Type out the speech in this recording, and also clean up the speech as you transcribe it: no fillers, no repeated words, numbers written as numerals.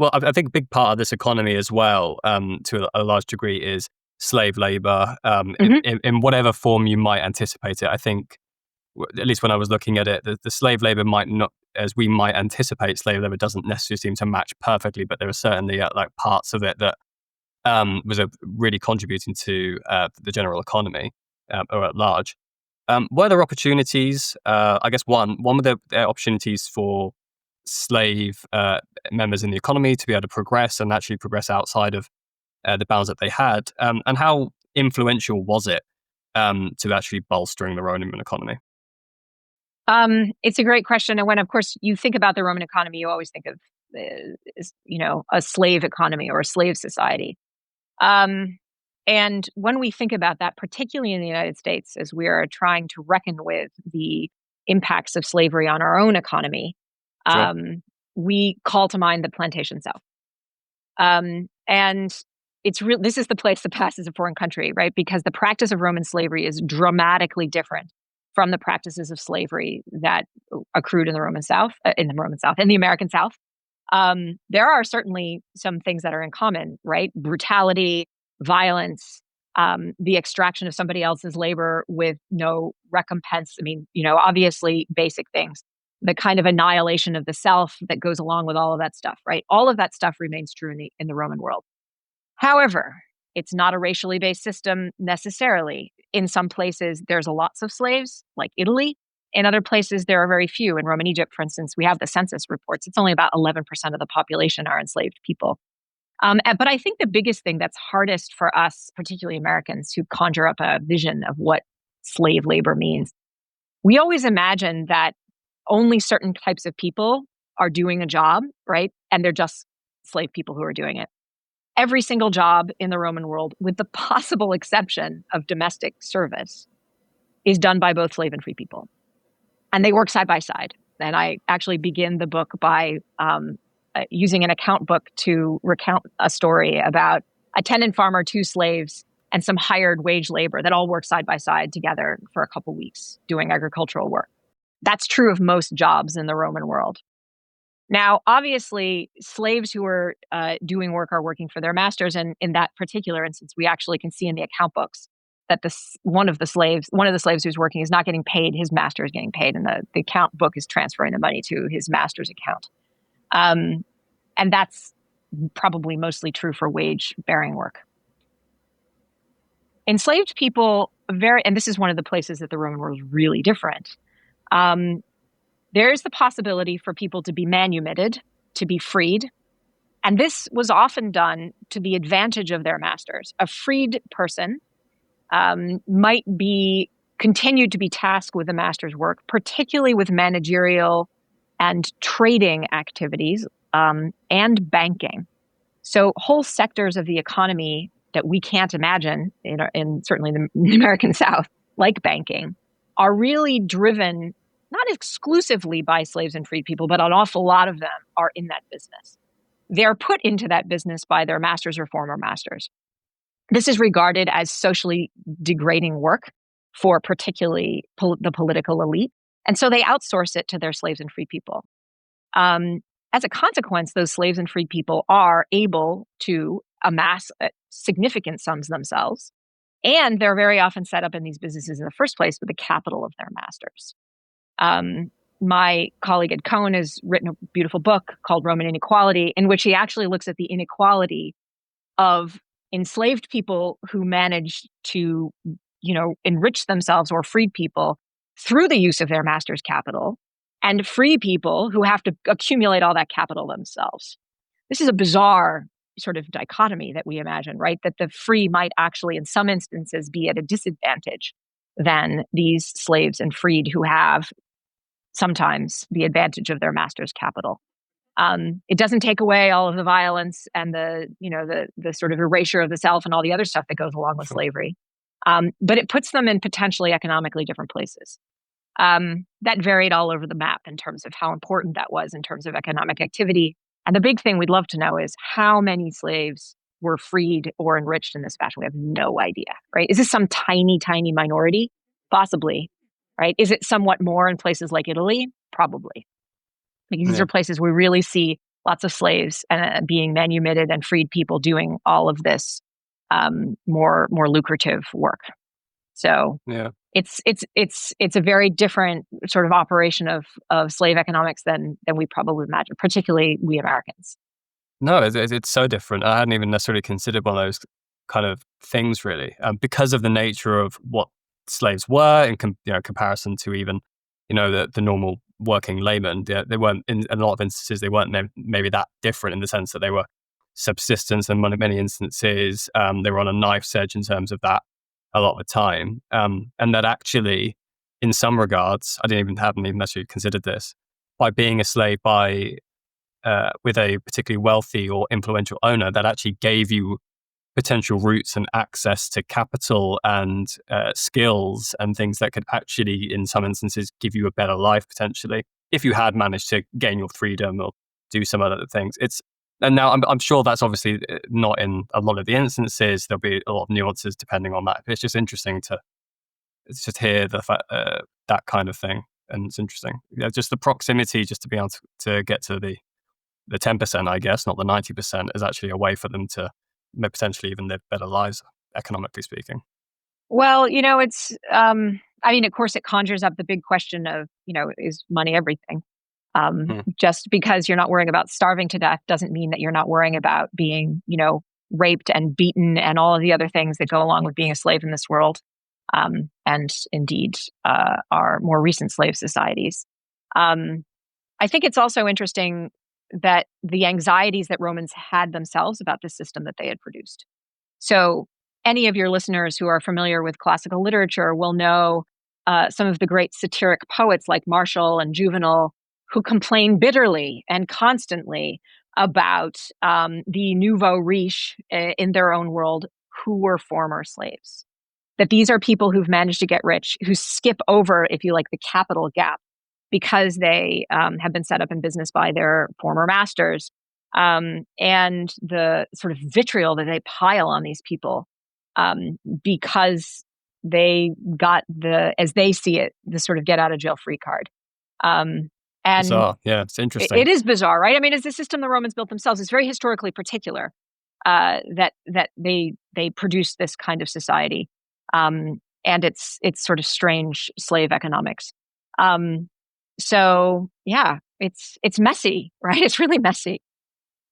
Well, I think a big part of this economy as well, to a large degree, is slave labor, Hmm. in whatever form you might anticipate it. I think, at least when I was looking at it, the slave labor might not, as we might anticipate, slave labor doesn't necessarily seem to match perfectly, but there are certainly like parts of it that was really contributing to the general economy or at large. Were there opportunities? I guess one of the opportunities for slave members in the economy to be able to progress and actually progress outside of the bounds that they had, and how influential was it to actually bolstering the Roman economy? It's a great question. And when, of course, you think about the Roman economy, you always think of, a slave economy or a slave society. Um, and when we think about that, particularly in the United States, as we are trying to reckon with the impacts of slavery on our own economy, Sure. we call to mind the plantation South. And it's real. This is the place that passes a foreign country, right? Because the practice of Roman slavery is dramatically different from the practices of slavery that accrued in the Roman South, in the American South. There are certainly some things that are in common, right? Brutality, violence, the extraction of somebody else's labor with no recompense. I mean, obviously basic things. The kind of annihilation of the self that goes along with all of that stuff, right? All of that stuff remains true in the Roman world. However, it's not a racially based system necessarily. In some places, there's lots of slaves, like Italy. In other places, there are very few. In Roman Egypt, for instance, we have the census reports. It's only about 11% of the population are enslaved people. But I think the biggest thing that's hardest for us, particularly Americans, who conjure up a vision of what slave labor means, we always imagine that only certain types of people are doing a job, right? And they're just slave people who are doing it. Every single job in the Roman world, with the possible exception of domestic service, is done by both slave and free people. And they work side by side. And I actually begin the book by using an account book to recount a story about a tenant farmer, two slaves, and some hired wage labor that all work side by side together for a couple weeks doing agricultural work. That's true of most jobs in the Roman world. Now, obviously, slaves who are doing work are working for their masters. And in that particular instance, we actually can see in the account books that one of the slaves who's working is not getting paid. His master is getting paid. And the account book is transferring the money to his master's account. And that's probably mostly true for wage-bearing work. Enslaved people, and this is one of the places that the Roman world is really different. There's the possibility for people to be manumitted, to be freed. And this was often done to the advantage of their masters. A freed person might be continued to be tasked with the master's work, particularly with managerial and trading activities and banking. So whole sectors of the economy that we can't imagine in certainly the American South, like banking, are really driven not exclusively by slaves and freed people, but an awful lot of them are in that business. They're put into that business by their masters or former masters. This is regarded as socially degrading work for particularly the political elite. And so they outsource it to their slaves and free people. As a consequence, those slaves and free people are able to amass significant sums themselves. And they're very often set up in these businesses in the first place with the capital of their masters. My colleague Ed Cohen has written a beautiful book called Roman Inequality, in which he actually looks at the inequality of enslaved people who manage to, enrich themselves, or freed people through the use of their master's capital, and free people who have to accumulate all that capital themselves. This is a bizarre sort of dichotomy that we imagine, right? That the free might actually, in some instances, be at a disadvantage than these slaves and freed who have sometimes the advantage of their master's capital. It doesn't take away all of the violence and the sort of erasure of the self and all the other stuff that goes along with slavery. But it puts them in potentially economically different places. That varied all over the map in terms of how important that was in terms of economic activity. And the big thing we'd love to know is how many slaves were freed or enriched in this fashion. We have no idea, right? Is this some tiny, tiny minority? Possibly, right? Is it somewhat more in places like Italy? Probably. Because these are places we really see lots of slaves and being manumitted, and freed people doing all of this more lucrative work. So Yeah. it's a very different sort of operation of slave economics than we probably imagine, particularly we Americans. No, it's so different. I hadn't even necessarily considered one of those kind of things really, because of the nature of what slaves were in comparison to even the normal working layman. They weren't in a lot of instances. They weren't maybe that different in the sense that they were subsistence, and many instances they were on a knife's edge in terms of that a lot of the time, and that actually, in some regards, haven't even necessarily considered this, by being a slave with a particularly wealthy or influential owner, that actually gave you potential routes and access to capital and skills and things that could actually, in some instances, give you a better life potentially if you had managed to gain your freedom or do some other things. And now I'm sure that's obviously not in a lot of the instances. There'll be a lot of nuances depending on that. It's just interesting to just hear that kind of thing, and it's interesting. Yeah, just the proximity, just to be able to get to the 10%, I guess, not the 90%, is actually a way for them to potentially even live better lives, economically speaking. Well, it's, I mean, of course, it conjures up the big question of, is money everything? Hmm. Just because you're not worrying about starving to death doesn't mean that you're not worrying about being, raped and beaten and all of the other things that go along with being a slave in this world. And indeed, our more recent slave societies. Um, I think it's also interesting that the anxieties that Romans had themselves about the system that they had produced. So, any of your listeners who are familiar with classical literature will know some of the great satiric poets like Martial and Juvenal, who complain bitterly and constantly about the nouveau riche in their own world who were former slaves. That these are people who've managed to get rich, who skip over, if you like, the capital gap because they have been set up in business by their former masters. And the sort of vitriol that they pile on these people because they got as they see it, the sort of get out of jail free card. Um, and Bizarre. Yeah, it's interesting. it is bizarre, right? I mean, it's the system the Romans built themselves. It's very historically particular that they produced this kind of society, and it's sort of strange slave economics. Um, so yeah, it's messy, right? It's really messy.